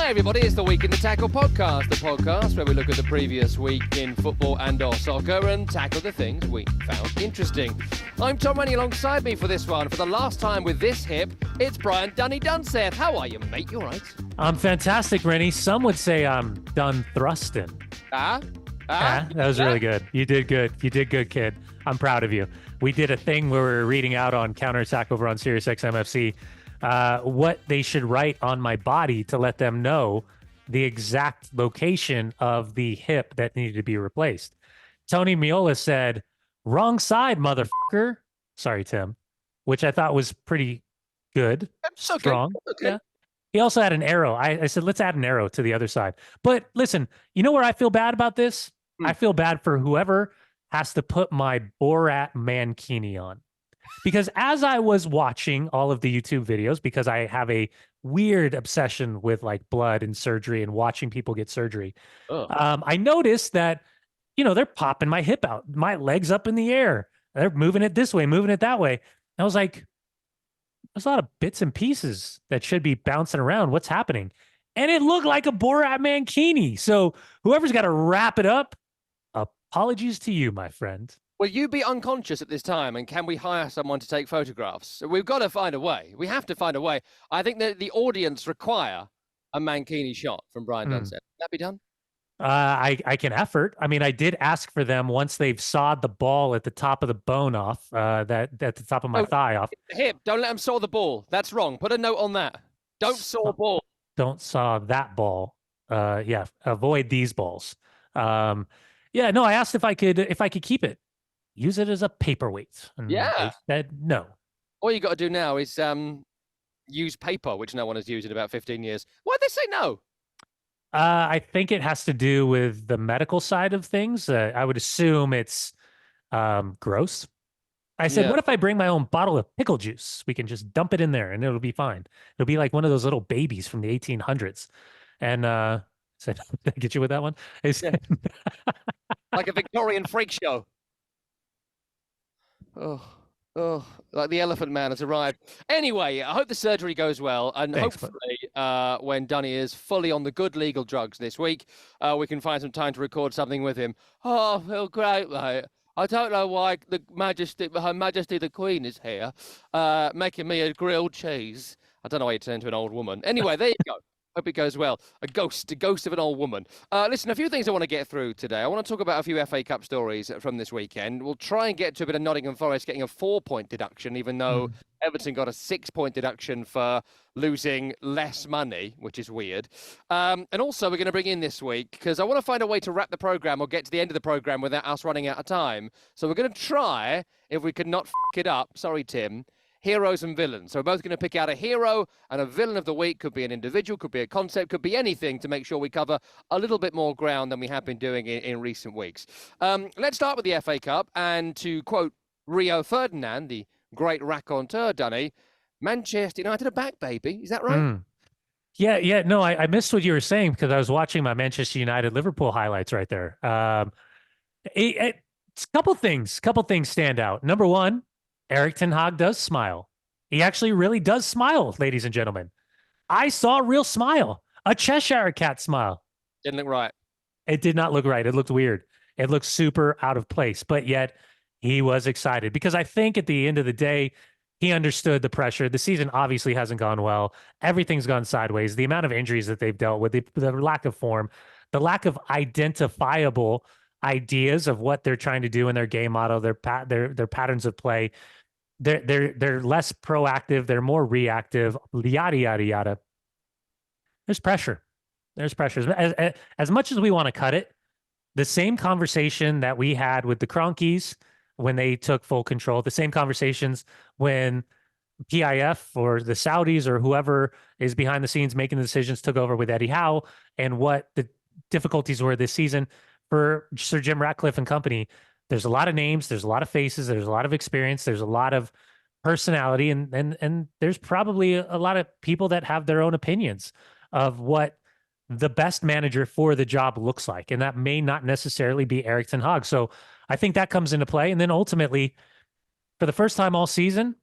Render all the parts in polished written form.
Hi everybody, it's the Week in the Tackle podcast, the podcast where we look at the previous week in football and or soccer and tackle the things we found interesting. I'm Tom Rennie, alongside me for this one. For the last time with this hip, it's Brian Dunny Dunseth. How are you, mate? You all right? I'm fantastic, Rennie. Some would say I'm done thrusting. That was really good. You did good. You did good, kid. I'm proud of you. We did a thing where we were reading out on Counterattack over on SiriusXM FC what they should write on my body to let them know the exact location of the hip that needed to be replaced. Tony Miola said, "Wrong side, motherfucker." Sorry, Tim, which I thought was pretty good. That's okay. Strong. Okay. Yeah. He also had an arrow. I said, let's add an arrow to the other side. But listen, you know where I feel bad about this? I feel bad for whoever has to put my Borat mankini on. Because as I was watching all of the YouTube videos, because I have a weird obsession with like blood and surgery and watching people get surgery, I noticed that, they're popping my hip out, my legs up in the air. They're moving it this way, moving it that way. And I was like, there's a lot of bits and pieces that should be bouncing around. What's happening? And it looked like a Borat mankini. So whoever's got to wrap it up, apologies to you, my friend. Will you be unconscious at this time, and can we hire someone to take photographs? We've got to find a way. We have to find a way. I think that the audience require a mankini shot from Brian Dunseth. Can that be done? I can effort. I mean, I did ask for them once they've sawed the ball at the top of the bone off, that at the top of my thigh off. Hip, don't let them saw the ball. That's wrong. Put a note on that. Don't saw ball. Don't saw that ball. Avoid these balls. I asked if I could keep it, use it as a paperweight. And they said no. All you got to do now is use paper, which no one has used in about 15 years. Why'd they say no? I think it has to do with the medical side of things. I would assume it's gross. I said, what if I bring my own bottle of pickle juice? We can just dump it in there and it'll be fine. It'll be like one of those little babies from the 1800s. And I said, did I get you with that one? I said, like a Victorian freak show. Oh, like the Elephant Man has arrived. Anyway, I hope the surgery goes well. And hopefully, when Dunny is fully on the good legal drugs this week, we can find some time to record something with him. Oh, I feel great, mate. I don't know why Her Majesty the Queen is here, making me a grilled cheese. I don't know why you turn into an old woman. Anyway, there you go. Hope it goes well. A ghost of an old woman. Listen, a few things I want to get through today. I want to talk about a few FA Cup stories from this weekend. We'll try and get to a bit of Nottingham Forest getting a 4-point deduction, even though Everton got a 6-point deduction for losing less money, which is weird. And also, we're going to bring in this week, because I want to find a way to wrap the programme or get to the end of the programme without us running out of time. So we're going to try, if we can not f*** it up, sorry, Tim, heroes and villains. So we're both going to pick out a hero and a villain of the week. Could be an individual, could be a concept, could be anything to make sure we cover a little bit more ground than we have been doing in recent weeks. Let's start with the FA Cup. And to quote Rio Ferdinand, the great raconteur, Dunny, Manchester United are back, baby. Is that right? Yeah. No, I missed what you were saying because I was watching my Manchester United Liverpool highlights right there. It's a couple things stand out. Number one, Erik Ten Hag does smile. He actually really does smile, ladies and gentlemen. I saw a real smile, a Cheshire cat smile. Didn't look right. It did not look right. It looked weird. It looked super out of place, but yet he was excited because I think at the end of the day, he understood the pressure. The season obviously hasn't gone well. Everything's gone sideways. The amount of injuries that they've dealt with, the lack of form, the lack of identifiable ideas of what they're trying to do in their game model, their patterns of play. They're less proactive. They're more reactive. Yada yada yada. There's pressure. As much as we want to cut it, the same conversation that we had with the Kroenkes when they took full control, the same conversations when PIF or the Saudis or whoever is behind the scenes making the decisions took over with Eddie Howe, and what the difficulties were this season for Sir Jim Ratcliffe and company. There's a lot of names, there's a lot of faces, there's a lot of experience, there's a lot of personality, and there's probably a lot of people that have their own opinions of what the best manager for the job looks like. And that may not necessarily be Erik Ten Hag. So I think that comes into play. And then ultimately, for the first time all season,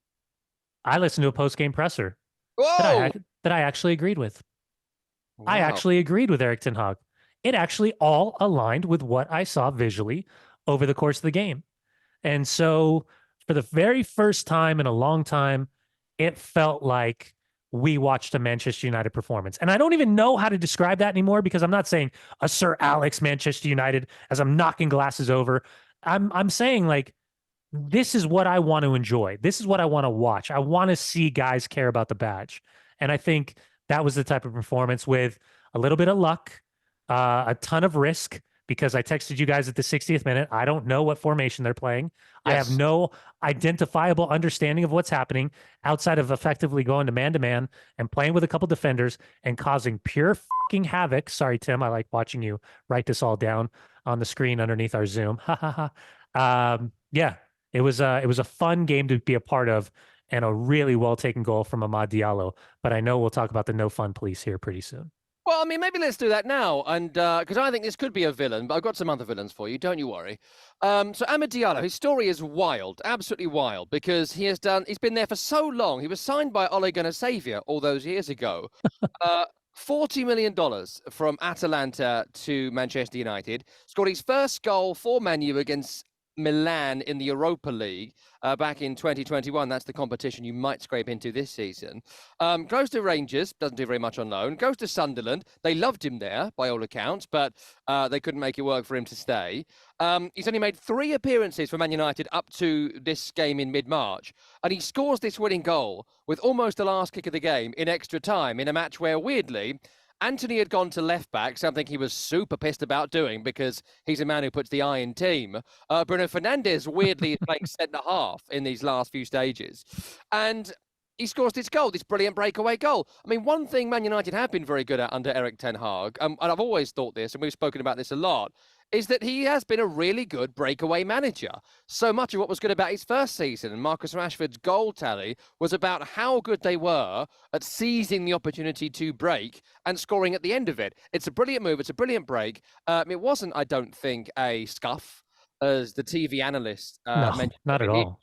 I listened to a post-game presser that I actually agreed with. I Wow. actually agreed with Erik ten Hag. It actually all aligned with what I saw visually over the course of the game. And so, for the very first time in a long time, it felt like we watched a Manchester United performance. And I don't even know how to describe that anymore because I'm not saying a Sir Alex Manchester United as I'm knocking glasses over. I'm saying like this is what I want to enjoy. This is what I want to watch. I want to see guys care about the badge. And I think that was the type of performance with a little bit of luck, a ton of risk, because I texted you guys at the 60th minute. I don't know what formation they're playing. I have Yes. no identifiable understanding of what's happening outside of effectively going to man and playing with a couple defenders and causing pure fucking havoc. Sorry, Tim. I like watching you write this all down on the screen underneath our Zoom. Ha ha ha. Yeah, it was a fun game to be a part of and a really well taken goal from Amad Diallo. But I know we'll talk about the no fun police here pretty soon. Well, I mean, maybe let's do that now, and because I think this could be a villain, but I've got some other villains for you. Don't you worry. So Amad Diallo, his story is wild, absolutely wild, because he's been there for so long. He was signed by Ole Gunnar Solskjaer all those years ago. $40 million from Atalanta to Manchester United. Scored his first goal for Man U against Milan in the Europa League back in 2021. That's the competition you might scrape into this season. Goes to Rangers, doesn't do very much on loan. Goes to Sunderland. They loved him there, by all accounts, but they couldn't make it work for him to stay. He's only made 3 appearances for Man United up to this game in mid-March, and he scores this winning goal with almost the last kick of the game in extra time in a match where, weirdly, Anthony had gone to left back, something he was super pissed about doing because he's a man who puts the eye in team. Bruno Fernandes weirdly is playing centre half in these last few stages. And he scores this goal, this brilliant breakaway goal. I mean, one thing Man United have been very good at under Erik ten Hag, and I've always thought this, and we've spoken about this a lot, is that he has been a really good breakaway manager. So much of what was good about his first season and Marcus Rashford's goal tally was about how good they were at seizing the opportunity to break and scoring at the end of it. It's a brilliant move. It's a brilliant break. It wasn't, I don't think, a scuff, as the TV analyst No, mentioned. not at all.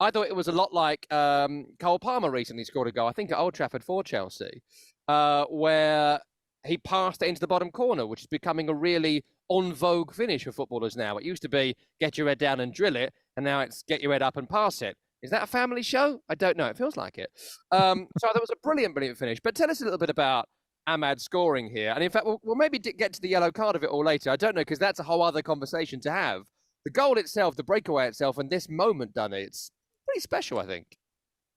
I thought it was a lot like Cole Palmer recently scored a goal, I think at Old Trafford for Chelsea, where he passed it into the bottom corner, which is becoming a really on vogue finish for footballers now. It used to be get your head down and drill it, and now it's get your head up and pass it. Is that a family show? I don't know. It feels like it. So that was a brilliant, brilliant finish. But tell us a little bit about Amad scoring here. And in fact, we'll maybe get to the yellow card of it all later. I don't know, because that's a whole other conversation to have. The goal itself, the breakaway itself, and this moment done, it's pretty special, I think.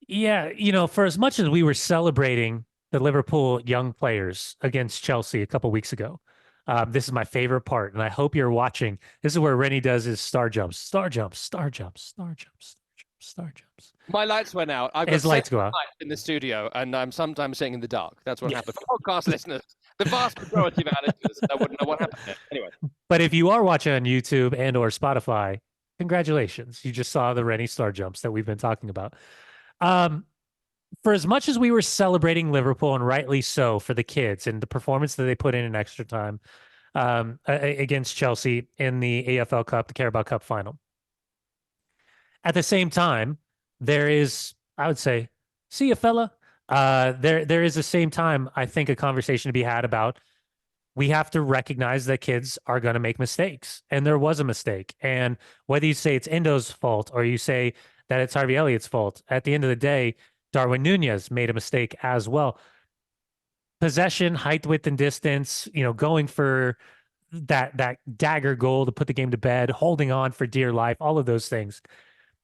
Yeah, for as much as we were celebrating the Liverpool young players against Chelsea a couple weeks ago, this is my favorite part, and I hope you're watching. This is where Rennie does his star jumps, star jumps, star jumps, star jumps, star jumps. My lights went out. I've got His lights go out in the studio, and I'm sometimes sitting in the dark. That's what happened. For podcast listeners, the vast majority of our listeners, I wouldn't know what happened there. Anyway. But if you are watching on YouTube and or Spotify, congratulations. You just saw the Rennie star jumps that we've been talking about. For as much as we were celebrating Liverpool, and rightly so for the kids and the performance that they put in extra time against Chelsea in the AFL Cup, the Carabao Cup final. At the same time, there is, I would say, see ya, fella. There is the same time, I think, a conversation to be had about we have to recognize that kids are going to make mistakes. And there was a mistake. And whether you say it's Endo's fault or you say that it's Harvey Elliott's fault, at the end of the day, Darwin Nunez made a mistake as well. Possession, height, width, and distance, going for that dagger goal to put the game to bed, holding on for dear life, all of those things.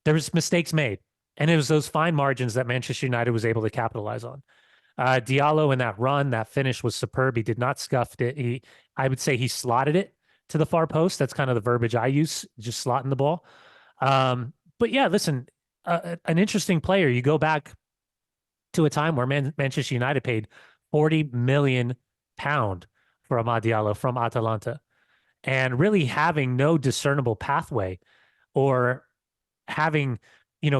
There was mistakes made. And it was those fine margins that Manchester United was able to capitalize on. Diallo in that run, that finish was superb. He did not scuff it. I would say he slotted it to the far post. That's kind of the verbiage I use, just slotting the ball. But yeah, listen, an interesting player. You go back to a time where Manchester United paid £40 million for Amad Diallo from Atalanta, and really having no discernible pathway or having,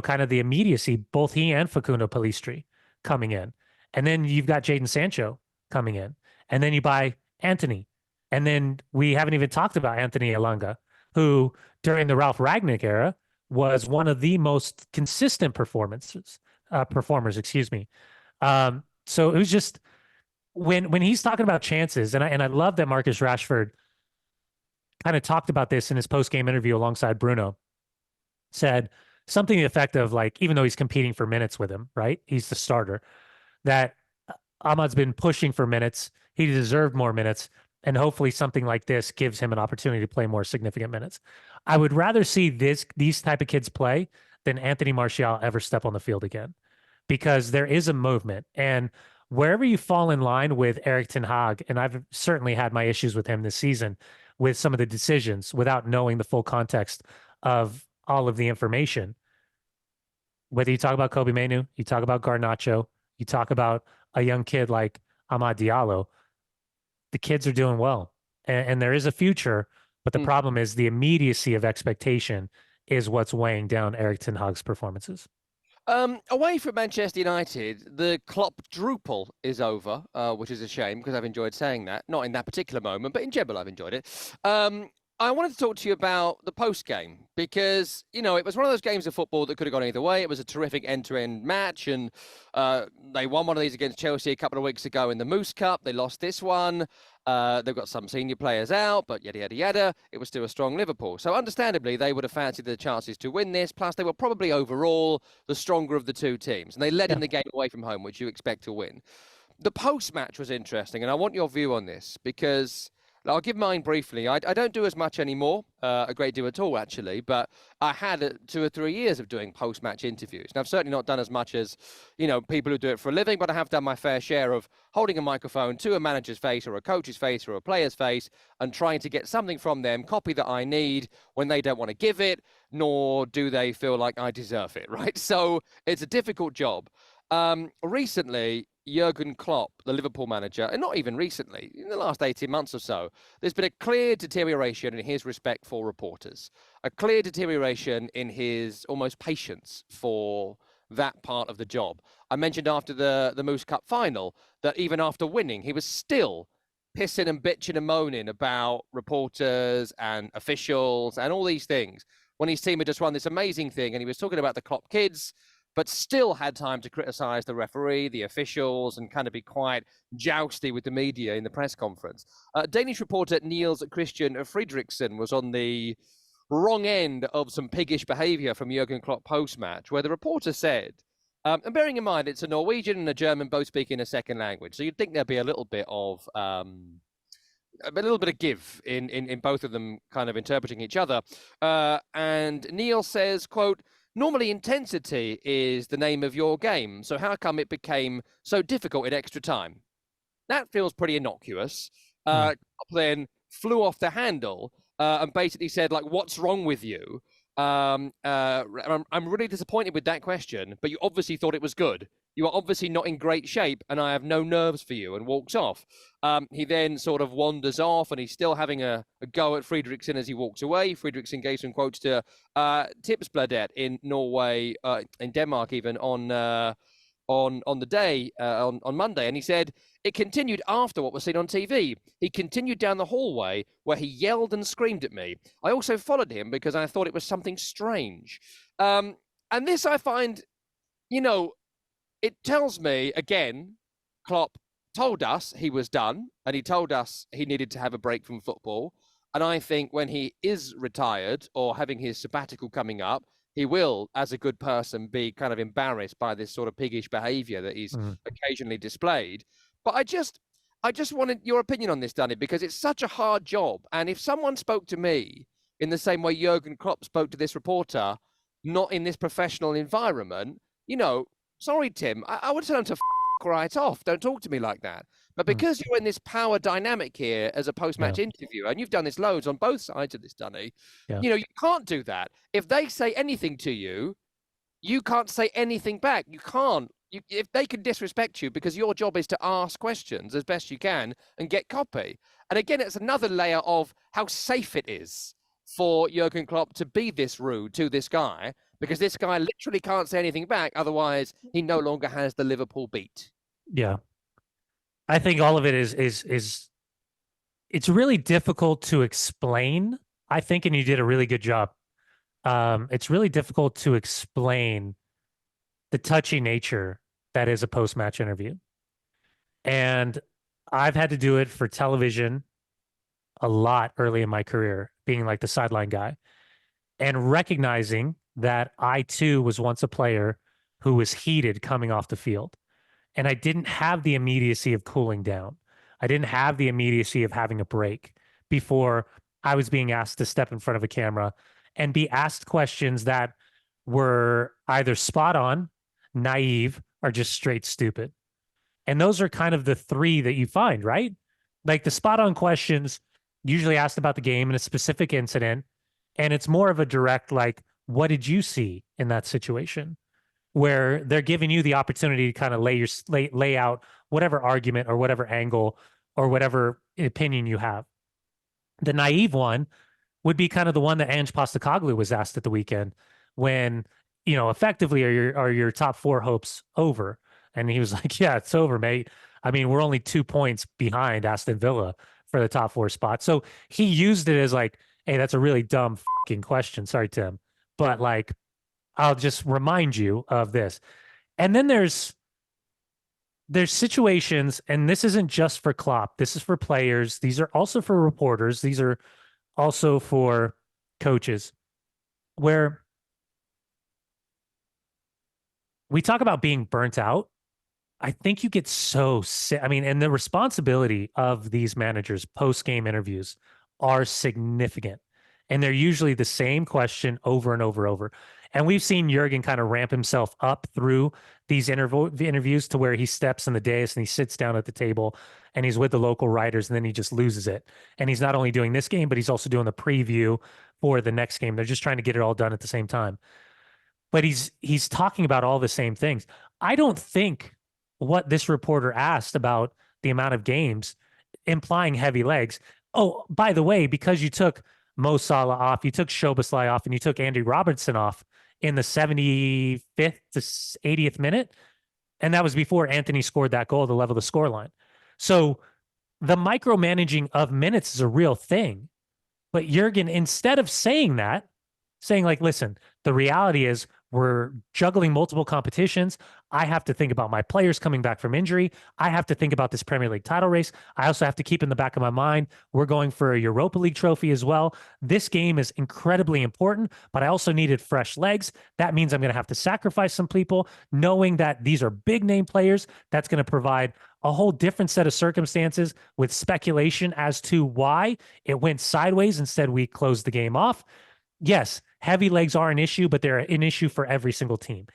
kind of the immediacy, both he and Facundo Pellistri coming in. And then you've got Jadon Sancho coming in. And then you buy Anthony. And then we haven't even talked about Anthony Elanga, who during the Ralph Ragnick era was one of the most consistent performers, excuse me. So it was just when he's talking about chances, and I love that Marcus Rashford kind of talked about this in his post game interview alongside Bruno, said something to the effect of like, even though he's competing for minutes with him, right? He's the starter, that Ahmad's been pushing for minutes. He deserved more minutes. And hopefully something like this gives him an opportunity to play more significant minutes. I would rather see these type of kids play than Anthony Martial ever step on the field again, because there is a movement. And wherever you fall in line with Erik ten Hag, and I've certainly had my issues with him this season with some of the decisions without knowing the full context of all of the information. Whether you talk about Kobe Manu, you talk about Garnacho, you talk about a young kid like Amad Diallo, the kids are doing well, and there is a future. But the problem is the immediacy of expectation is what's weighing down Erik ten Hag's performances. Away from Manchester United, the Klopp druple is over, which is a shame because I've enjoyed saying that. Not in that particular moment, but in general, I've enjoyed it. I wanted to talk to you about the post game because, you know, it was one of those games of football that could have gone either way. It was a terrific end-to-end match, and they won one of these against Chelsea a couple of weeks ago in the Moose Cup. They lost this one. They've got some senior players out, but yada, yada, yada. It was still a strong Liverpool. So understandably, they would have fancied the chances to win this. Plus, they were probably overall the stronger of the two teams. And they led in the game away from home, which you expect to win. The post-match was interesting, and I want your view on this because I'll give mine briefly. I don't do as much anymore, a great deal at all, actually, but I had 2 or 3 years of doing post-match interviews. And I've certainly not done as much as, you know, people who do it for a living, but I have done my fair share of holding a microphone to a manager's face or a coach's face or a player's face and trying to get something from them, copy that I need when they don't want to give it, nor do they feel like I deserve it, right? So it's a difficult job. Recently, Jurgen Klopp, the Liverpool manager, and not even recently, in the last 18 months or so, there's been a clear deterioration in his respect for reporters, a clear deterioration in his almost patience for that part of the job. I mentioned after the Moose Cup final that even after winning, he was still pissing and bitching and moaning about reporters and officials and all these things when his team had just won this amazing thing, and he was talking about the Klopp kids, but still had time to criticize the referee, the officials, and kind of be quite jousty with the media in the press conference. Danish reporter Niels Christian Fredriksen was on the wrong end of some piggish behavior from Jurgen Klopp post-match, where the reporter said, and bearing in mind it's a Norwegian and a German both speaking a second language, so you'd think there'd be a little bit of give in both of them kind of interpreting each other. And Neil says, quote, "Normally intensity is the name of your game, so how come it became so difficult in extra time?" That feels pretty innocuous. Then flew off the handle and basically said, like, "What's wrong with you?" I'm really disappointed with that question, but you obviously thought it was good. You are obviously not in great shape, and I have no nerves for you, and walks off. He then sort of wanders off, and he's still having a go at Fredriksen as he walks away. Fredriksen gave some quotes to Tipsbladet in Norway, in Denmark even, on the day, on Monday, and he said, "It continued after what was seen on TV. He continued down the hallway where he yelled and screamed at me. I also followed him because I thought it was something strange." And this I find, you know, it tells me, again, Klopp told us he was done, and he told us he needed to have a break from football. And I think when he is retired or having his sabbatical coming up, he will, as a good person, be kind of embarrassed by this sort of piggish behavior that he's occasionally displayed. But I just wanted your opinion on this, Danny, because it's such a hard job. And if someone spoke to me in the same way Jurgen Klopp spoke to this reporter, not in this professional environment, you know, sorry, Tim, I would tell him to right off. Don't talk to me like that. But because you're in this power dynamic here as a post-match interview, and you've done this loads on both sides of this, Dunny, you know, you can't do that. If they say anything to you, you can't say anything back. You can't. If they can disrespect you, because your job is to ask questions as best you can and get copy. And again, it's another layer of how safe it is for Jurgen Klopp to be this rude to this guy, because this guy literally can't say anything back. Otherwise, he no longer has the Liverpool beat. Yeah. I think all of it is it's really difficult to explain, I think, and you did a really good job. It's really difficult to explain the touchy nature that is a post-match interview. And I've had to do it for television a lot early in my career, being like the sideline guy and recognizing that I too was once a player who was heated coming off the field. And I didn't have the immediacy of cooling down. I didn't have the immediacy of having a break before I was being asked to step in front of a camera and be asked questions that were either spot on, naive, or just straight stupid. And those are kind of the three that you find, right? Like the spot on questions usually asked about the game and a specific incident. And it's more of a direct, like, what did you see in that situation? Where they're giving you the opportunity to kind of lay out whatever argument or whatever angle or whatever opinion you have. The naive one would be kind of the one that Ange Postecoglou was asked at the weekend when, effectively are your top four hopes over? And he was like, yeah, it's over, mate. I mean, we're only 2 points behind Aston Villa for the top four spot. So he used it as like, hey, that's a really dumb fucking question. Sorry, Tim. But like, I'll just remind you of this. And then there's situations, and this isn't just for Klopp. This is for players. These are also for reporters. These are also for coaches, where we talk about being burnt out. I think you get so sick. I mean, and the responsibility of these managers post-game interviews are significant. And they're usually the same question over and over and over. And we've seen Jurgen kind of ramp himself up through these interviews to where he steps in the dais and he sits down at the table and he's with the local writers and then he just loses it. And he's not only doing this game, but he's also doing the preview for the next game. They're just trying to get it all done at the same time. But he's talking about all the same things. I don't think what this reporter asked about the amount of games implying heavy legs. Oh, by the way, because you took Mo Salah off, you took Szoboszlai off, and you took Andy Robertson off in the 75th to 80th minute. And that was before Anthony scored that goal to level the scoreline. So the micromanaging of minutes is a real thing. But Jurgen, instead of saying that, saying like, listen, the reality is we're juggling multiple competitions. I have to think about my players coming back from injury. I have to think about this Premier League title race. I also have to keep in the back of my mind, we're going for a Europa League trophy as well. This game is incredibly important, but I also needed fresh legs. That means I'm going to have to sacrifice some people, knowing that these are big name players. That's going to provide a whole different set of circumstances with speculation as to why it went sideways. Instead, we closed the game off. Yes, heavy legs are an issue, but they're an issue for every single team.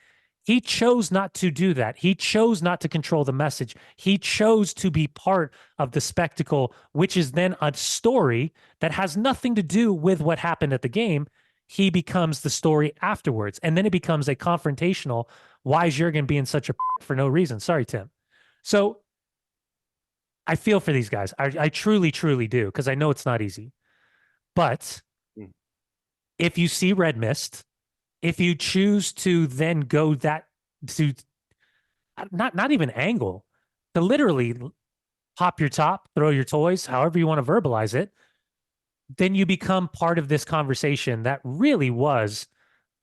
He chose not to do that. He chose not to control the message. He chose to be part of the spectacle, which is then a story that has nothing to do with what happened at the game. He becomes the story afterwards. And then it becomes a confrontational, why is Jurgen being such a for no reason? Sorry, Tim. So I feel for these guys. I truly, truly do, because I know it's not easy. But if you see red mist, if you choose to then go that to not even angle, to literally pop your top, throw your toys, however you want to verbalize it, then you become part of this conversation that really was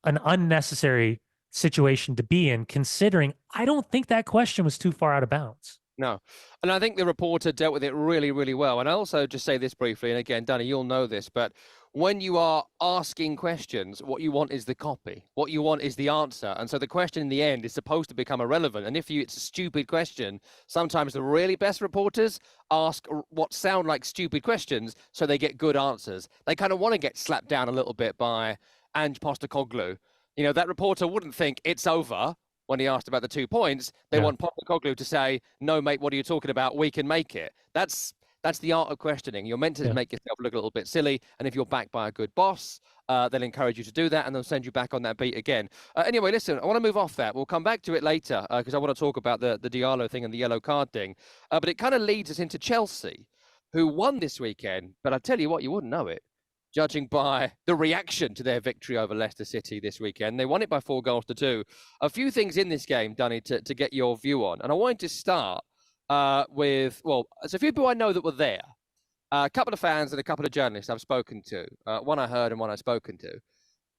an unnecessary situation to be in, considering I don't think that question was too far out of bounds. No. And I think the reporter dealt with it really, really well. And I also just say this briefly, and again, Danny, you'll know this, but when you are asking questions, what you want is the copy. What you want is the answer. And so the question in the end is supposed to become irrelevant. And if it's a stupid question, sometimes the really best reporters ask what sound like stupid questions so they get good answers. They kind of want to get slapped down a little bit by Ange Postecoglou. You know, that reporter wouldn't think it's over when he asked about the 2 points. They want Postecoglou to say, no, mate, what are you talking about? We can make it. That's the art of questioning. You're meant to make yourself look a little bit silly. And if you're backed by a good boss, they'll encourage you to do that and they'll send you back on that beat again. Anyway, listen, I want to move off that. We'll come back to it later because I want to talk about the Diallo thing and the yellow card thing. But it kind of leads us into Chelsea, who won this weekend. But I tell you what, you wouldn't know it, judging by the reaction to their victory over Leicester City this weekend. They won it by 4-2. A few things in this game, Dunny, to get your view on. And I wanted to start with, well, there's a few people I know that were there. A couple of fans and a couple of journalists I've spoken to. One I heard and one I've spoken to.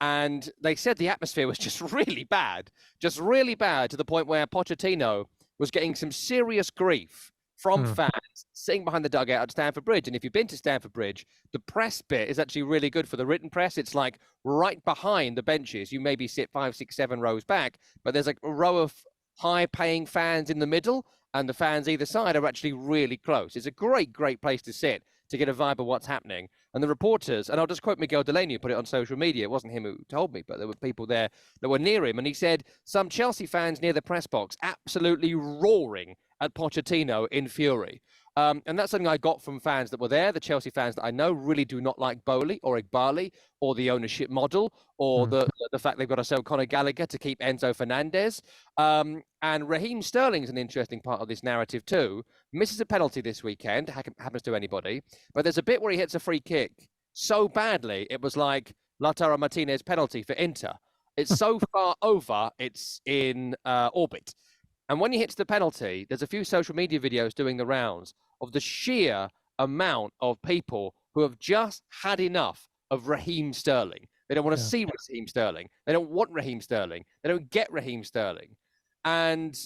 And they said the atmosphere was just really bad to the point where Pochettino was getting some serious grief from fans sitting behind the dugout at Stamford Bridge. And if you've been to Stamford Bridge, the press bit is actually really good for the written press. It's like right behind the benches. You maybe sit 5, 6, 7 rows back, but there's like a row of high-paying fans in the middle, and the fans either side are actually really close. It's a great, great place to sit to get a vibe of what's happening. And the reporters, and I'll just quote Miguel Delaney, who put it on social media. It wasn't him who told me, but there were people there that were near him. And he said some Chelsea fans near the press box absolutely roaring at Pochettino in fury. And that's something I got from fans that were there. The Chelsea fans that I know really do not like Bowley or Igbali or the ownership model or the fact they've got to sell Conor Gallagher to keep Enzo Fernandez. And Raheem Sterling's an interesting part of this narrative too. Misses a penalty this weekend, happens to anybody. But there's a bit where he hits a free kick so badly, it was like Lautaro Martinez penalty for Inter. It's so far over, it's in orbit. And when he hits the penalty, there's a few social media videos doing the rounds of the sheer amount of people who have just had enough of Raheem Sterling. They don't want to see Raheem Sterling. They don't want Raheem Sterling. They don't get Raheem Sterling. And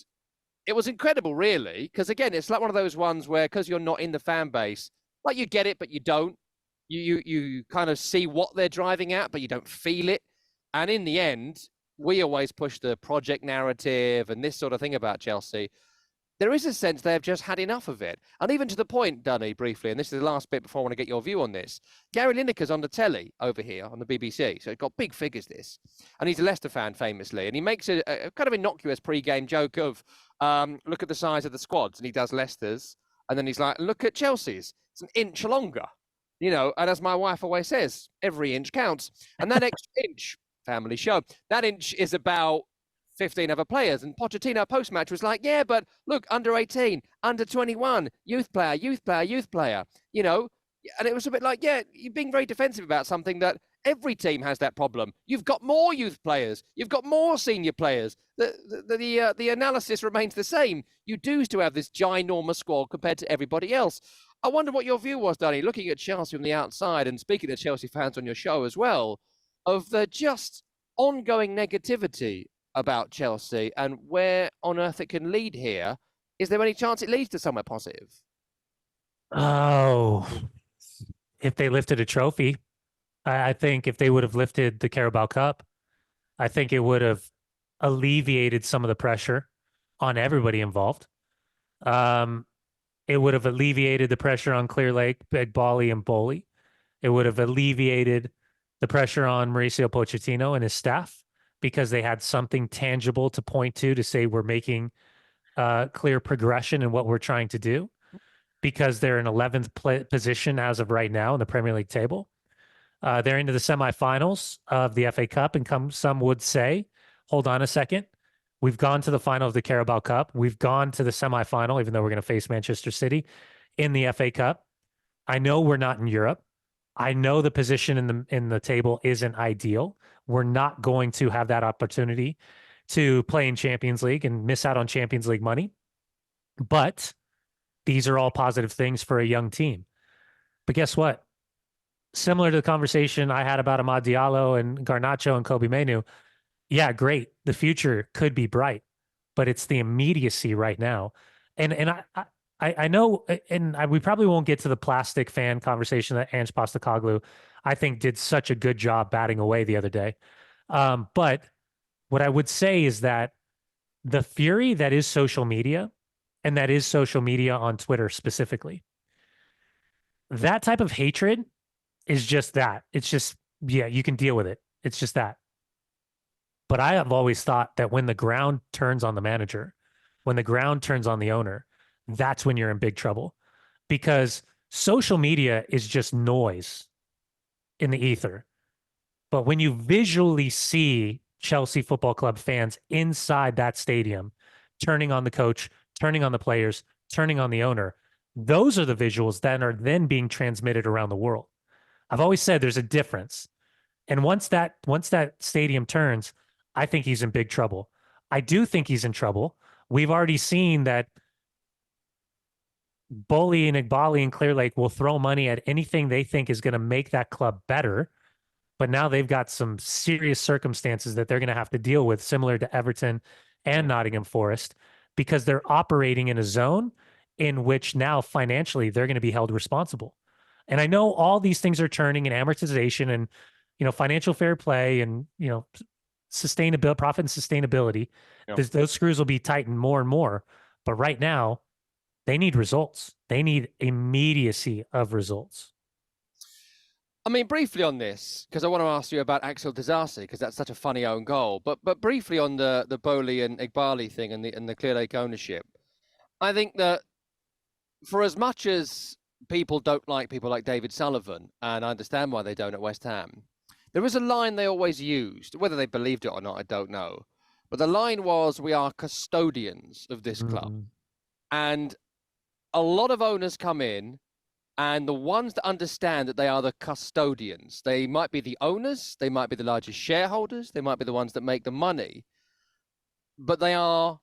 it was incredible, really, because, again, it's like one of those ones where, because you're not in the fan base, like you get it, but you don't. You kind of see what they're driving at, but you don't feel it. And in the end, we always push the project narrative and this sort of thing about Chelsea. There is a sense they've just had enough of it. And even to the point, Dunny, briefly, and this is the last bit before I want to get your view on this, Gary Lineker's on the telly over here on the BBC, so it's got big figures, this. And he's a Leicester fan, famously, and he makes a kind of innocuous pre-game joke of, look at the size of the squads, and he does Leicester's, and then he's like, look at Chelsea's. It's an inch longer. You know, and as my wife always says, every inch counts. And that extra inch, family show, that inch is about 15 other players. And Pochettino post-match was like, yeah, but look, under 18, under 21, youth player, you know. And it was a bit like, yeah, you're being very defensive about something that every team has that problem. You've got more youth players. You've got more senior players. The analysis remains the same. You do still have this ginormous squad compared to everybody else. I wonder what your view was, Danny, looking at Chelsea from the outside and speaking to Chelsea fans on your show as well, of the just ongoing negativity about Chelsea and where on earth it can lead here. Is there any chance it leads to somewhere positive? Oh, if they lifted a trophy, I think if they would have lifted the Carabao Cup, I think it would have alleviated some of the pressure on everybody involved. It would have alleviated the pressure on Clearlake, Begbali, and Bowley. It would have alleviated the pressure on Mauricio Pochettino and his staff because they had something tangible to point to say we're making clear progression in what we're trying to do, because they're in 11th position as of right now in the Premier League table. They're into the semifinals of the FA Cup, and some would say, hold on a second, we've gone to the final of the Carabao Cup. We've gone to the semifinal, even though we're going to face Manchester City in the FA Cup. I know we're not in Europe. I know the position in the table isn't ideal. We're not going to have that opportunity to play in Champions League and miss out on Champions League money. But these are all positive things for a young team. But guess what? Similar to the conversation I had about Amad Diallo and Garnacho and Kobe Mainu, yeah, great. The future could be bright, but it's the immediacy right now. And I know, and we probably won't get to the plastic fan conversation that Ange Postecoglou, I think, did such a good job batting away the other day. But what I would say is that the fury that is social media, and that is social media on Twitter specifically, that type of hatred is just that. It's just, yeah, you can deal with it. It's just that. But I have always thought that when the ground turns on the manager, when the ground turns on the owner, that's when you're in big trouble, because social media is just noise in the ether. But when you visually see Chelsea Football Club fans inside that stadium, turning on the coach, turning on the players, turning on the owner, those are the visuals that are then being transmitted around the world. I've always said there's a difference. And once that stadium turns, I think he's in big trouble. I do think he's in trouble. We've already seen that Bowley and Igbali and Clearlake will throw money at anything they think is going to make that club better. But now they've got some serious circumstances that they're going to have to deal with, similar to Everton and Nottingham Forest, because they're operating in a zone in which now financially they're going to be held responsible. And I know all these things are turning in amortization and, financial fair play and, sustainability, profit and sustainability. Yeah. Those screws will be tightened more and more. But right now, they need results. They need immediacy of results. I mean, briefly on this, because I want to ask you about Axel Disasi, because that's such a funny own goal. But briefly on the Bowley and Igbali thing and the Clear Lake ownership, I think that for as much as people don't like people like David Sullivan, and I understand why they don't at West Ham, there is a line they always used. Whether they believed it or not, I don't know. But the line was, "We are custodians of this club," and a lot of owners come in. And the ones that understand that they are the custodians, they might be the owners, they might be the largest shareholders, they might be the ones that make the money, but they are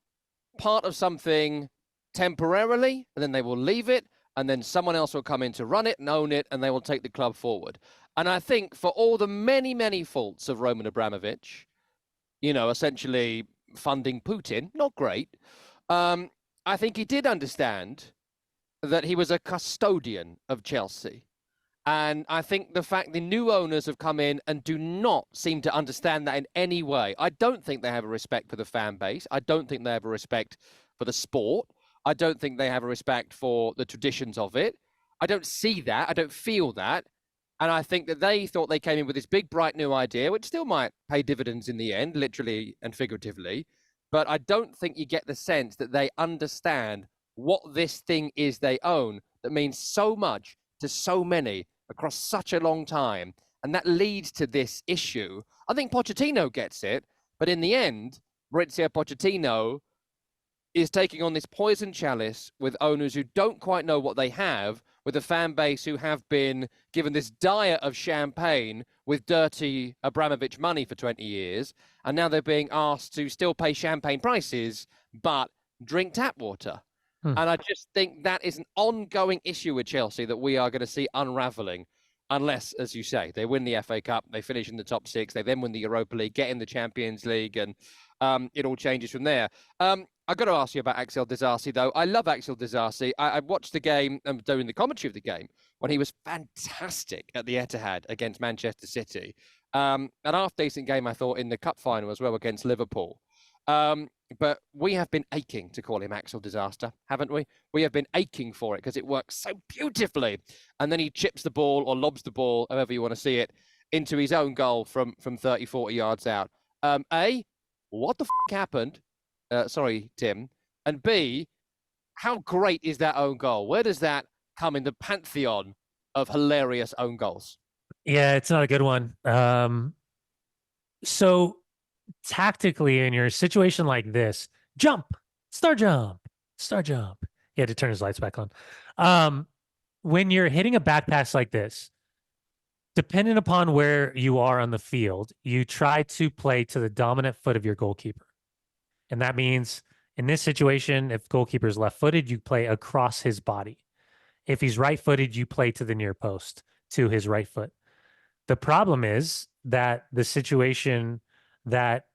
part of something temporarily, and then they will leave it, and then someone else will come in to run it and own it, and they will take the club forward. And I think for all the many, many faults of Roman Abramovich, essentially funding Putin, not great, I think he did understand that he was a custodian of Chelsea. And I think the fact the new owners have come in and do not seem to understand that in any way. I don't think they have a respect for the fan base. I don't think they have a respect for the sport. I don't think they have a respect for the traditions of it. I don't see that. I don't feel that. And I think that they thought they came in with this big, bright new idea, which still might pay dividends in the end, literally and figuratively. But I don't think you get the sense that they understand what this thing is they own that means so much to so many across such a long time. And that leads to this issue. I think Pochettino gets it, but in the end, Maurizio Pochettino is taking on this poison chalice with owners who don't quite know what they have, with a fan base who have been given this diet of champagne with dirty Abramovich money for 20 years. And now they're being asked to still pay champagne prices, but drink tap water. And I just think that is an ongoing issue with Chelsea that we are going to see unraveling unless, as you say, they win the FA Cup, they finish in the top six, they then win the Europa League, get in the Champions League, and it all changes from there. I've got to ask you about Axel Disasi, though. I love Axel Disasi. I watched the game and doing the commentary of the game when he was fantastic at the Etihad against Manchester City. An half-decent game, I thought, in the cup final as well against Liverpool. But we have been aching to call him Axel Disaster, haven't we? We have been aching for it because it works so beautifully. And then he chips the ball or lobs the ball, however you want to see it, into his own goal from 30, 40 yards out. A, what the happened? Sorry, Tim. And B, how great is that own goal? Where does that come in the pantheon of hilarious own goals? Yeah, it's not a good one. So tactically in your situation like this, star jump. He had to turn his lights back on. When you're hitting a back pass like this, depending upon where you are on the field, you try to play to the dominant foot of your goalkeeper. And that means in this situation, if goalkeeper is left-footed, you play across his body. If he's right-footed, you play to the near post, to his right foot. The problem is that the situation that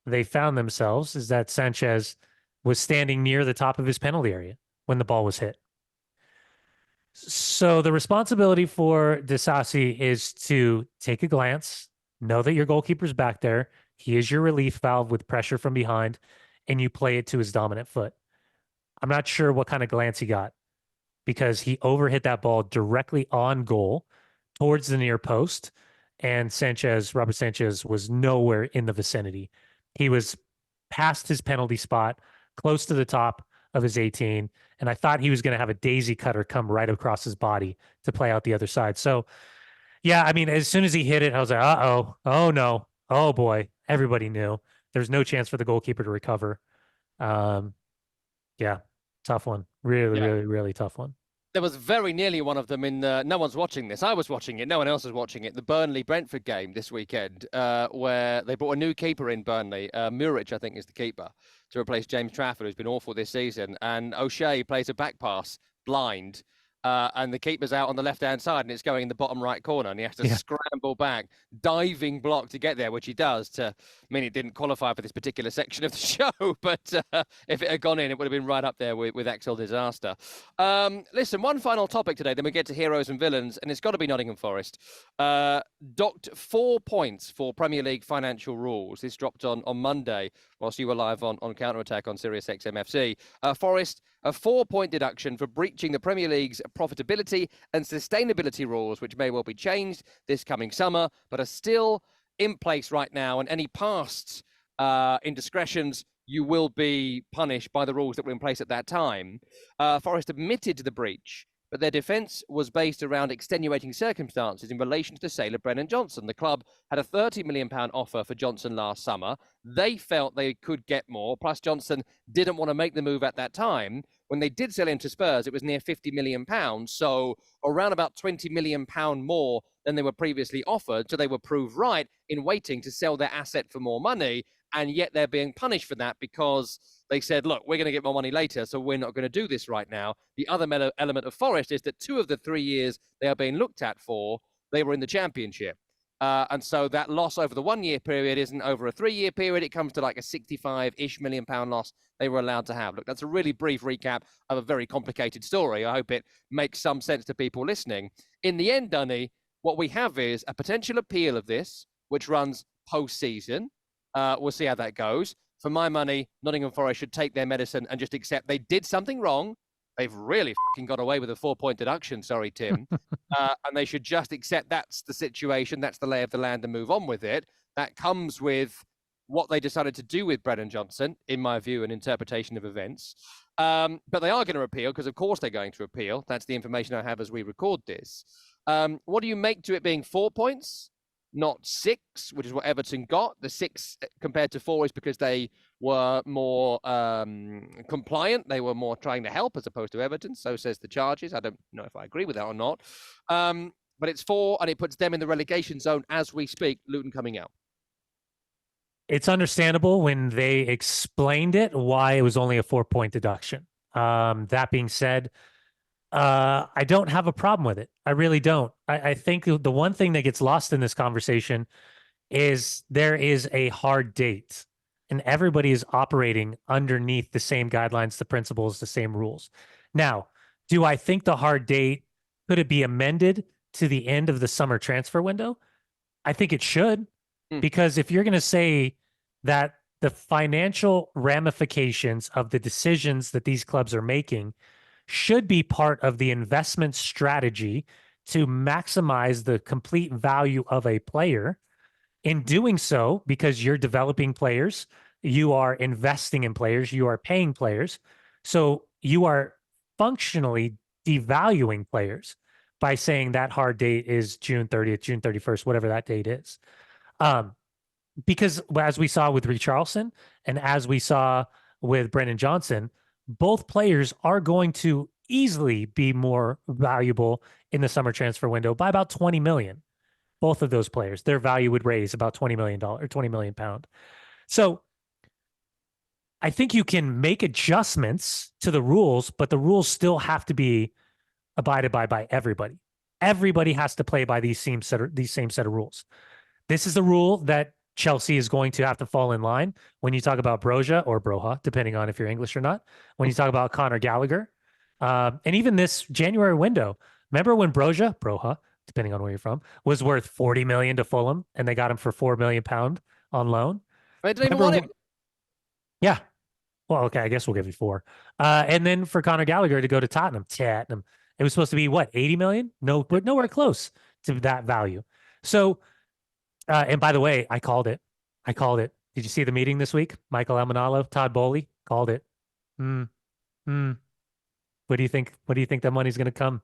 they found themselves is that Sanchez was standing near the top of his penalty area when the ball was hit. So the responsibility for Disasi is to take a glance, know that your goalkeeper's back there. He is your relief valve with pressure from behind, and you play it to his dominant foot. I'm not sure what kind of glance he got because he overhit that ball directly on goal towards the near post. And Robert Sanchez was nowhere in the vicinity. He was past his penalty spot, close to the top of his 18. And I thought he was going to have a daisy cutter come right across his body to play out the other side. So, yeah, I mean, as soon as he hit it, I was like, uh-oh, oh no, oh boy. Everybody knew there's no chance for the goalkeeper to recover. Yeah, tough one. Really tough one. There was very nearly one of them in no one's watching this. I was watching it. No one else was watching it. The Burnley-Brentford game this weekend, where they brought a new keeper in Burnley. Muric, I think, is the keeper, to replace James Trafford, who's been awful this season. And O'Shea plays a back pass blind and the keeper's out on the left-hand side, and it's going in the bottom right corner, and he has to scramble back, diving block to get there, which he does. I mean, it didn't qualify for this particular section of the show, but if it had gone in, it would have been right up there with Axel Disaster. Listen, one final topic today, then we get to heroes and villains, and it's got to be Nottingham Forest. Docked 4 points for Premier League financial rules. This dropped on Monday, whilst you were live on Counter Attack on Sirius XM FC. Forest, a 4-point deduction for breaching the Premier League's profitability and sustainability rules, which may well be changed this coming summer, but are still in place right now. And any past indiscretions, you will be punished by the rules that were in place at that time. Forest admitted to the breach, but their defence was based around extenuating circumstances in relation to the sale of Brennan Johnson. The club had a £30 million offer for Johnson last summer. They felt they could get more, plus Johnson didn't want to make the move at that time. When they did sell him to Spurs, it was near £50 million, so around about £20 million more than they were previously offered. So they were proved right in waiting to sell their asset for more money, and yet they're being punished for that because they said, look, we're going to get more money later, so we're not going to do this right now. The other element of Forest is that 2 of the 3 years they are being looked at for, they were in the Championship. And so that loss over the 1-year period isn't over a 3-year period. It comes to like a 65-ish million pound loss they were allowed to have. Look, that's a really brief recap of a very complicated story. I hope it makes some sense to people listening. In the end, Dunny, what we have is a potential appeal of this, which runs post-season. We'll see how that goes. For my money, Nottingham Forest should take their medicine and just accept they did something wrong. They've really got away with a 4-point deduction. Sorry, Tim. And they should just accept that's the situation. That's the lay of the land and move on with it. That comes with what they decided to do with Brennan Johnson, in my view, an interpretation of events. But they are going to appeal because, of course, they're going to appeal. That's the information I have as we record this. What do you make to it being 4 points? Not 6, which is what Everton got. The 6 compared to 4 is because they were more compliant. They were more trying to help as opposed to Everton. So says the charges. I don't know if I agree with that or not. But it's 4, and it puts them in the relegation zone as we speak. Luton coming out. It's understandable when they explained it, why it was only a 4-point deduction. That being said, I don't have a problem with it. I really don't. I think the one thing that gets lost in this conversation is there is a hard date, and everybody is operating underneath the same guidelines, the principles, the same rules. Now, do I think the hard date, could it be amended to the end of the summer transfer window? I think it should, because if you're going to say that the financial ramifications of the decisions that these clubs are making should be part of the investment strategy to maximize the complete value of a player. In doing so, because you're developing players, you are investing in players, you are paying players. So you are functionally devaluing players by saying that hard date is June 30th, June 31st, whatever that date is. Because as we saw with Richarlison and as we saw with Brennan Johnson, both players are going to easily be more valuable in the summer transfer window by about 20 million. Both of those players, their value would raise about $20 million or 20 million pound. So I think you can make adjustments to the rules, but the rules still have to be abided by everybody. Everybody has to play by these same set of rules. This is the rule that Chelsea is going to have to fall in line when you talk about Broja or Broha, depending on if you're English or not. When you talk about Conor Gallagher, and even this January window, remember when Broha, depending on where you're from, was worth 40 million to Fulham, and they got him for £4 million on loan. They didn't even want him. Yeah. Well, okay, I guess we'll give you 4. And then for Conor Gallagher to go to Tottenham, it was supposed to be what, 80 million? No, but nowhere close to that value. So. And by the way, I called it. Did you see the meeting this week? Michael Almanalo, Todd Bowley called it. What do you think? What do you think that money's going to come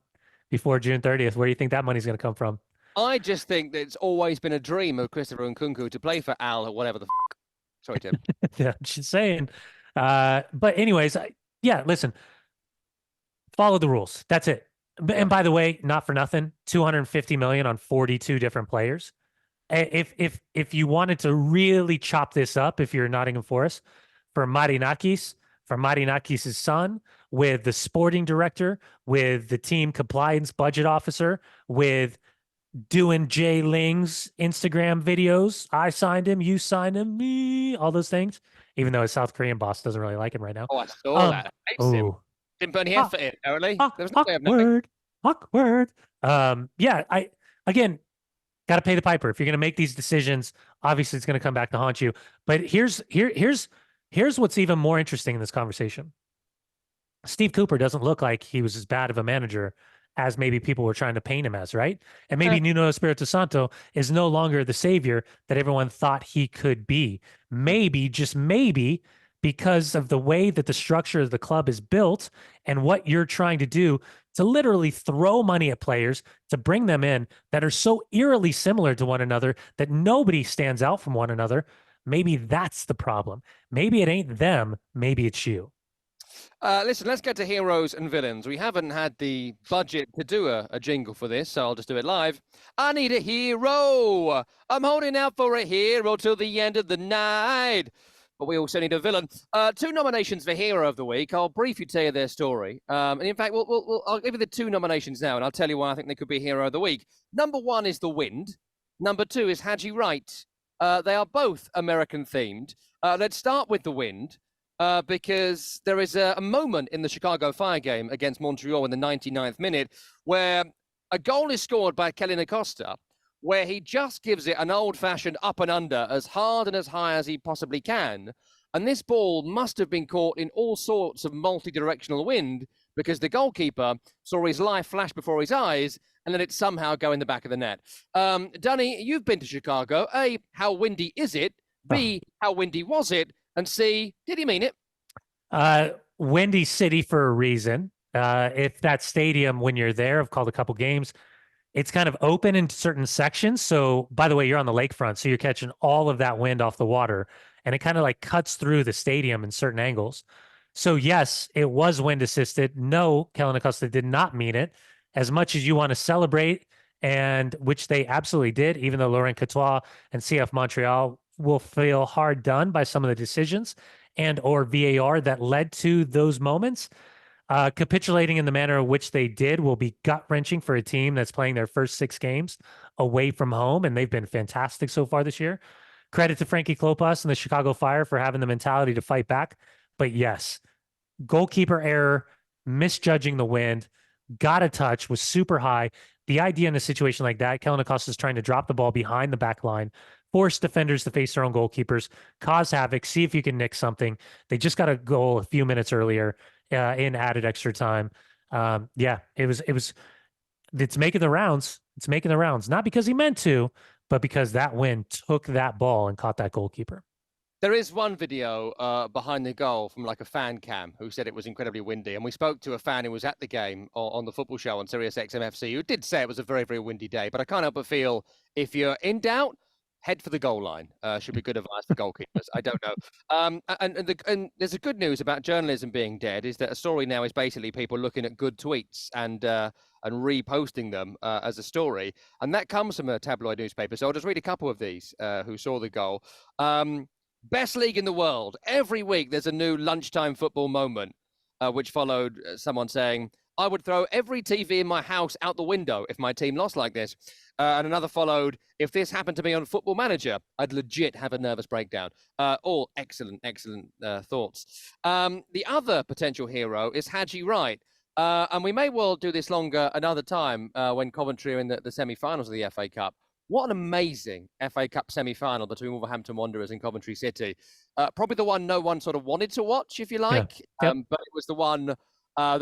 before June 30th? Where do you think that money's going to come from? I just think that it's always been a dream of Christopher Nkunku to play for Al or whatever the f***. Sorry, Tim. Yeah, I'm just saying. But anyways, listen, follow the rules. That's it. And by the way, not for nothing, 250 million on 42 different players. If you wanted to really chop this up, if you're Nottingham Forest, for Marinakis' son, with the sporting director, with the team compliance budget officer, with doing Jay Ling's Instagram videos. I signed him, you signed him, me, all those things. Even though his South Korean boss doesn't really like him right now. Oh, I saw that. Hates him. Oh, Didn't put any effort in, apparently. There was no way of knowing. awkward. Yeah, I again got to pay the piper. If you're going to make these decisions, obviously it's going to come back to haunt you. But here's what's even more interesting in this conversation. Steve Cooper doesn't look like he was as bad of a manager as maybe people were trying to paint him as, right? And maybe Nuno Espirito Santo is no longer the savior that everyone thought he could be. Maybe, just maybe, because of the way that the structure of the club is built and what you're trying to do to literally throw money at players to bring them in that are so eerily similar to one another that nobody stands out from one another. Maybe that's the problem. Maybe it ain't them. Maybe it's you. Listen, let's get to heroes and villains. We haven't had the budget to do a jingle for this, so I'll just do it live. I need a hero. I'm holding out for a hero till the end of the night. But we also need a villain. 2 nominations for Hero of the Week. I'll briefly tell you their story. And in fact, I'll give you the 2 nominations now, and I'll tell you why I think they could be Hero of the Week. Number 1 is The Wind. Number 2 is Haji Wright. They are both American-themed. Let's start with The Wind. Because there is a moment in the Chicago Fire game against Montreal in the 99th minute where a goal is scored by Kellyn Acosta, where he just gives it an old-fashioned up and under as hard and as high as he possibly can. And this ball must have been caught in all sorts of multi-directional wind because the goalkeeper saw his life flash before his eyes and let it somehow go in the back of the net. Dunny, you've been to Chicago. A, how windy is it? B, how windy was it? And C, did he mean it? Windy City for a reason. If that stadium, when you're there, I've called a couple games, it's kind of open in certain sections. So, by the way, you're on the lakefront, so you're catching all of that wind off the water, and it kind of like cuts through the stadium in certain angles. So, yes, it was wind assisted. No, Kellyn Acosta did not mean it. As much as you want to celebrate, and which they absolutely did, even though Laurent Courtois and CF Montreal will feel hard done by some of the decisions and or VAR that led to those moments. Capitulating in the manner in which they did will be gut-wrenching for a team that's playing their first 6 games away from home, and they've been fantastic so far this year. Credit to Frankie Klopas and the Chicago Fire for having the mentality to fight back. But yes, goalkeeper error, misjudging the wind, got a touch, was super high. The idea in a situation like that, Kellyn Acosta is trying to drop the ball behind the back line, force defenders to face their own goalkeepers, cause havoc, see if you can nick something. They just got a goal a few minutes earlier in added extra time. It's making the rounds. It's making the rounds, not because he meant to, but because that wind took that ball and caught that goalkeeper. There is one video behind the goal from like a fan cam who said it was incredibly windy. And we spoke to a fan who was at the game on the football show on Sirius XM-FC who did say it was a very, very windy day. But I can't help but feel if you're in doubt, head for the goal line. Should be good advice for goalkeepers. I don't know. And there's a good news about journalism being dead is that a story now is basically people looking at good tweets and reposting them as a story. And that comes from a tabloid newspaper. So I'll just read a couple of these who saw the goal. Best league in the world. Every week there's a new lunchtime football moment, which followed someone saying, I would throw every TV in my house out the window if my team lost like this. And another followed, if this happened to me on Football Manager, I'd legit have a nervous breakdown. All excellent thoughts. The other potential hero is Haji Wright. And we may well do this longer another time when Coventry are in the semi-finals of the FA Cup. What an amazing FA Cup semi-final between Wolverhampton Wanderers and Coventry City. Probably the one no one sort of wanted to watch, if you like. Yeah. Yep. But it was the one that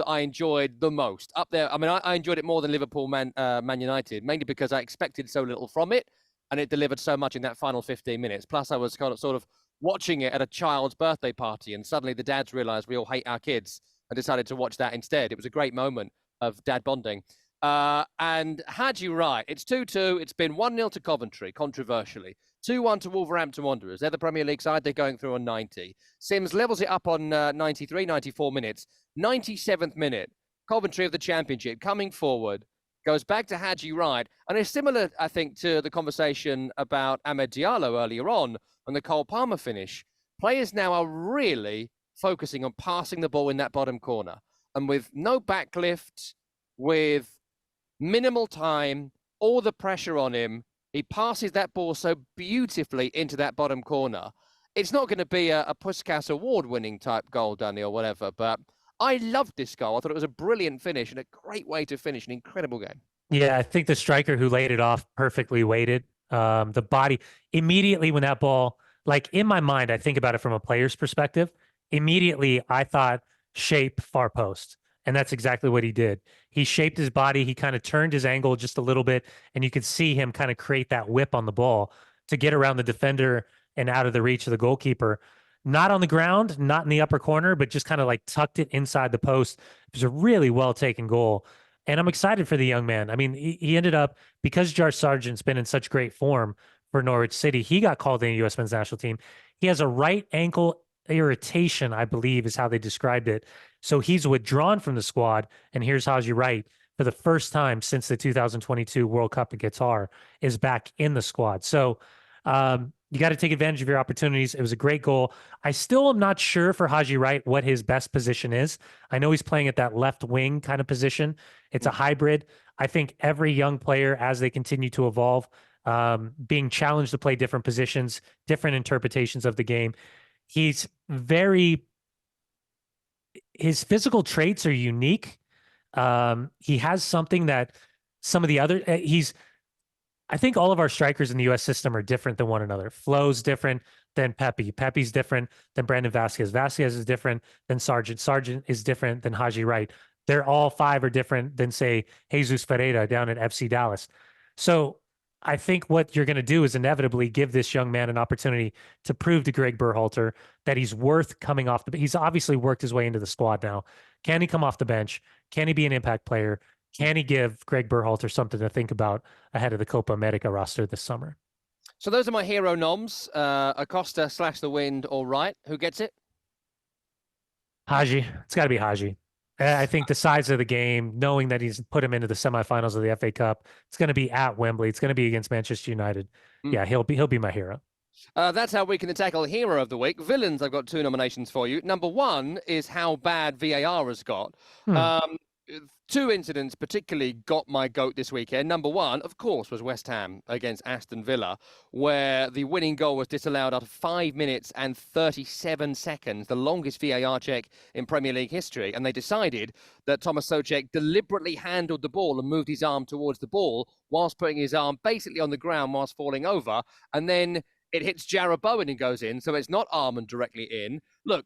I enjoyed the most. Up there, I mean, I enjoyed it more than Liverpool Man United, mainly because I expected so little from it, and it delivered so much in that final 15 minutes. Plus, I was kind of sort of watching it at a child's birthday party, and suddenly the dads realised we all hate our kids and decided to watch that instead. It was a great moment of dad bonding. And Haji Wright, it's 2-2. It's been 1-0 to Coventry, controversially. 2-1 to Wolverhampton Wanderers. They're the Premier League side. They're going through on 90. Sims levels it up on 93, 94 minutes. 97th minute, Coventry of the Championship coming forward, goes back to Haji Wright. And it's similar, I think, to the conversation about Amad Diallo earlier on the Cole Palmer finish. Players now are really focusing on passing the ball in that bottom corner. and with no backlift, with minimal time, all the pressure on him, he passes that ball so beautifully into that bottom corner. It's not going to be a Puskás award-winning type goal, Danny, or whatever, but I loved this goal. I thought it was a brilliant finish and a great way to finish an incredible game. Yeah, I think the striker who laid it off perfectly weighted. The body immediately when that ball, like in my mind, I think about it from a player's perspective. Immediately, I thought shape far post, and that's exactly what he did. He shaped his body. He kind of turned his angle just a little bit, and you could see him kind of create that whip on the ball to get around the defender and out of the reach of the goalkeeper. Not on the ground, not in the upper corner, but just kind of like tucked it inside the post. It was a really well taken goal. And I'm excited for the young man. I mean, he ended up, because Jar Sargent's been in such great form for Norwich City, he got called in the U.S. men's national team. He has a right ankle irritation, I believe is how they described it. So he's withdrawn from the squad. And here's Haji Wright, for the first time since the 2022 World Cup in Qatar, is back in the squad. So you got to take advantage of your opportunities. It was a great goal. I still am not sure for Haji Wright what his best position is. I know he's playing at that left wing kind of position. It's a hybrid. I think every young player, as they continue to evolve, being challenged to play different positions, different interpretations of the game. His physical traits are unique. He has something that some of the other, I think all of our strikers in the U.S. system are different than one another. Flo's different than Pepe. Pepe's different than Brandon Vasquez. Vasquez is different than Sargent. Sargent is different than Haji Wright. They're all five are different than, say, Jesus Ferreira down at FC Dallas. So I think what you're going to do is inevitably give this young man an opportunity to prove to Greg Berhalter that he's worth coming off the. He's obviously worked his way into the squad now. Can he come off the bench? Can he be an impact player? Can he give Greg Berhalter something to think about ahead of the Copa America roster this summer? So those are my hero noms. Acosta, Slash the Wind, or Wright. Who gets it? Haji. It's got to be Haji. I think the size of the game, knowing that he's put him into the semifinals of the FA Cup, it's going to be at Wembley. It's going to be against Manchester United. Yeah, he'll be my hero. That's how we can tackle Hero of the Week. Villains, I've got two nominations for you. Number one is how bad VAR has got. Two incidents particularly got my goat this weekend. Number one, of course, was West Ham against Aston Villa, where the winning goal was disallowed after 5 minutes and 37 seconds, the longest VAR check in Premier League history. And they decided that Thomas Souček deliberately handled the ball and moved his arm towards the ball whilst putting his arm basically on the ground whilst falling over. And then it hits Jarrod Bowen and goes in, so it's not Armand directly in. Look,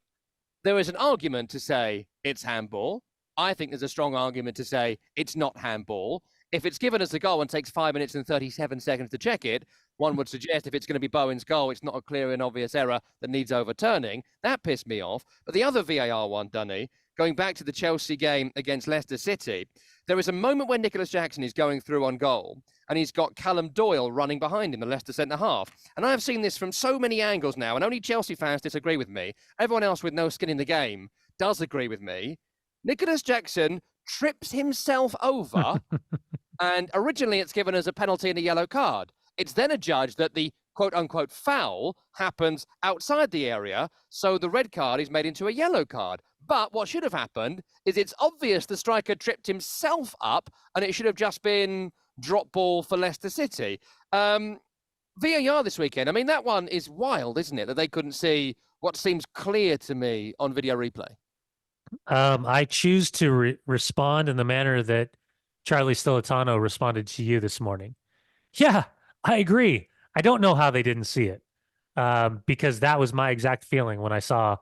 there is an argument to say it's handball. I think there's a strong argument to say it's not handball. If it's given as a goal and takes 5 minutes and 37 seconds to check it, one would suggest if it's going to be Bowen's goal, it's not a clear and obvious error that needs overturning. That pissed me off. But the other VAR one, Dunny, going back to the Chelsea game against Leicester City, there is a moment when Nicholas Jackson is going through on goal and he's got Callum Doyle running behind him, the Leicester centre-half. And I have seen this from so many angles now, and only Chelsea fans disagree with me. Everyone else with no skin in the game does agree with me. Nicholas Jackson trips himself over, and originally it's given as a penalty and a yellow card. It's then adjudged that the quote-unquote foul happens outside the area, so the red card is made into a yellow card. But what should have happened is it's obvious the striker tripped himself up, and it should have just been drop ball for Leicester City. VAR this weekend, I mean, that one is wild, isn't it, that they couldn't see what seems clear to me on video replay? I choose to respond in the manner that Charlie Stolitano responded to you this morning. Yeah, I agree. I don't know how they didn't see it, because that was my exact feeling when I saw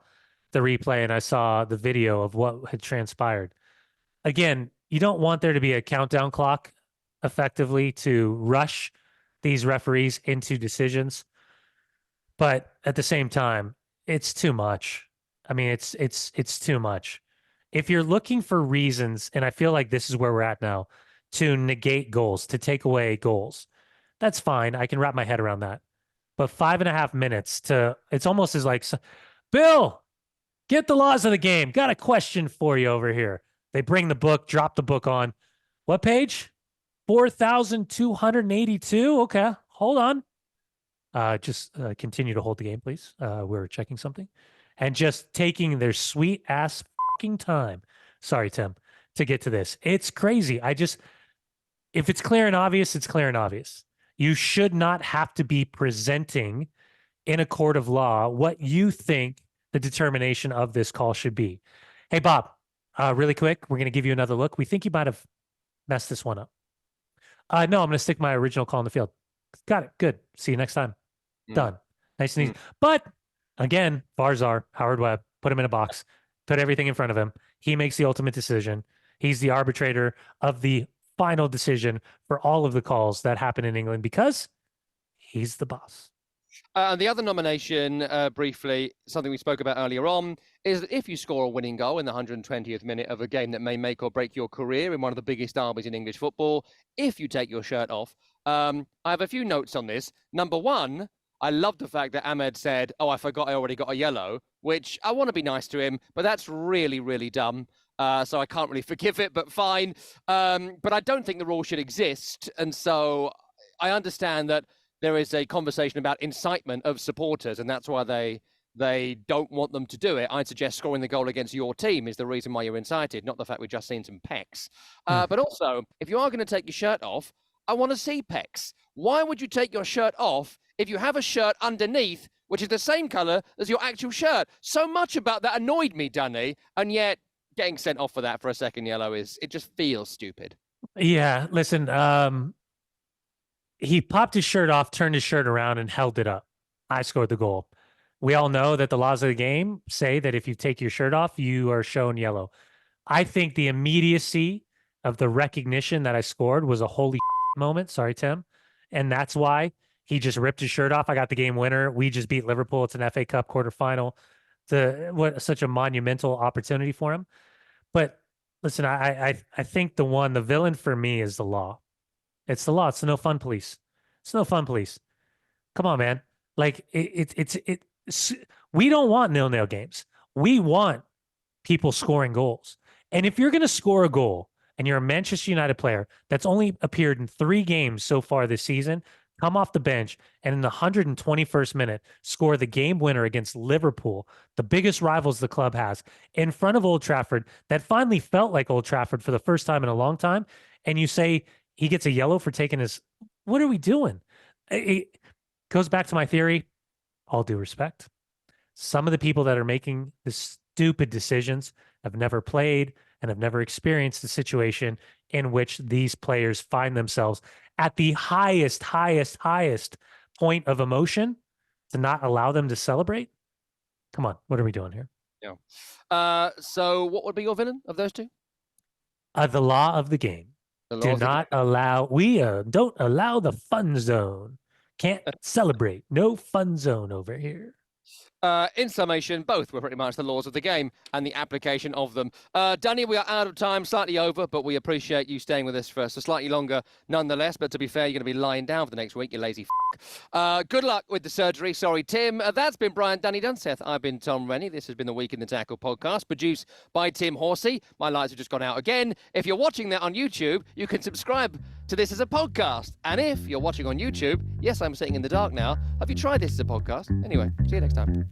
the replay and I saw the video of what had transpired. Again, you don't want there to be a countdown clock effectively to rush these referees into decisions. But at the same time, it's too much. I mean, it's too much. If you're looking for reasons, and I feel like this is where we're at now, to negate goals, to take away goals, that's fine. I can wrap my head around that. But 5.5 minutes it's almost as like, Bill, get the laws of the game. Got a question for you over here. They bring the book, drop the book on. What page? 4,282. Okay, hold on. Just continue to hold the game, please. We're checking something. And just taking their sweet ass fucking time Sorry, Tim, to get to this. It's crazy. If it's clear and obvious, it's clear and obvious. You should not have to be presenting in a court of law what you think the determination of this call should be. Hey, Bob, really quick, we're going to give you another look. We think you might have messed this one up. No, I'm going to stick my original call in the field. Got it. Good. See you next time. Done. Nice and easy. But again, Barzar, Howard Webb, put him in a box, put everything in front of him. He makes the ultimate decision. He's the arbitrator of the final decision for all of the calls that happen in England because he's the boss. The other nomination, briefly, something we spoke about earlier on, is that if you score a winning goal in the 120th minute of a game that may make or break your career in one of the biggest derbies in English football, if you take your shirt off, I have a few notes on this. Number one, I love the fact that Ahmed said, "Oh, I forgot I already got a yellow," which I want to be nice to him, but that's really, really dumb. So I can't really forgive it, but fine. But I don't think the rule should exist. And so I understand that there is a conversation about incitement of supporters, and that's why they don't want them to do it. I'd suggest scoring the goal against your team is the reason why you're incited, not the fact we've just seen some pecs. But also, if you are going to take your shirt off, I want to see pecs. Why would you take your shirt off if you have a shirt underneath, which is the same color as your actual shirt? So much about that annoyed me, Dunny, and yet getting sent off for that for a second yellow it just feels stupid. Yeah, listen, he popped his shirt off, turned his shirt around, and held it up. I scored the goal. We all know that the laws of the game say that if you take your shirt off, you are shown yellow. I think the immediacy of the recognition that I scored was a holy moment. Sorry, Tim. And that's why he just ripped his shirt off. I got the game winner. We just beat Liverpool. It's an FA Cup quarterfinal. What such a monumental opportunity for him. But listen, I think the villain for me is the law. It's the law. It's the no fun police. It's no fun police. Come on, man. Like we don't want 0-0 games. We want people scoring goals. And if you're going to score a goal and you're a Manchester United player that's only appeared in 3 games so far this season, come off the bench and in the 121st minute score the game winner against Liverpool, the biggest rivals the club has, in front of Old Trafford, that finally felt like Old Trafford for the first time in a long time, and you say he gets a yellow for taking his... What are we doing? It goes back to my theory. All due respect. Some of the people that are making the stupid decisions have never played and have never experienced the situation in which these players find themselves at the highest point of emotion to not allow them to celebrate. Come on, what are we doing here? Yeah. So what would be your villain of those two? The law of the game. Don't allow the fun zone. Can't celebrate. No fun zone over here. In summation, both were pretty much the laws of the game and the application of them. Danny, we are out of time, slightly over, but we appreciate you staying with us for so slightly longer nonetheless. But to be fair, you're going to be lying down for the next week, you lazy f***. Good luck with the surgery. Sorry, Tim. That's been Brian Danny Dunseth. I've been Tom Rennie. This has been the Week in the Tackle podcast, produced by Tim Horsey. My lights have just gone out again. If you're watching that on YouTube, you can subscribe to this as a podcast. And if you're watching on YouTube, yes, I'm sitting in the dark now. Have you tried this as a podcast? Anyway, see you next time.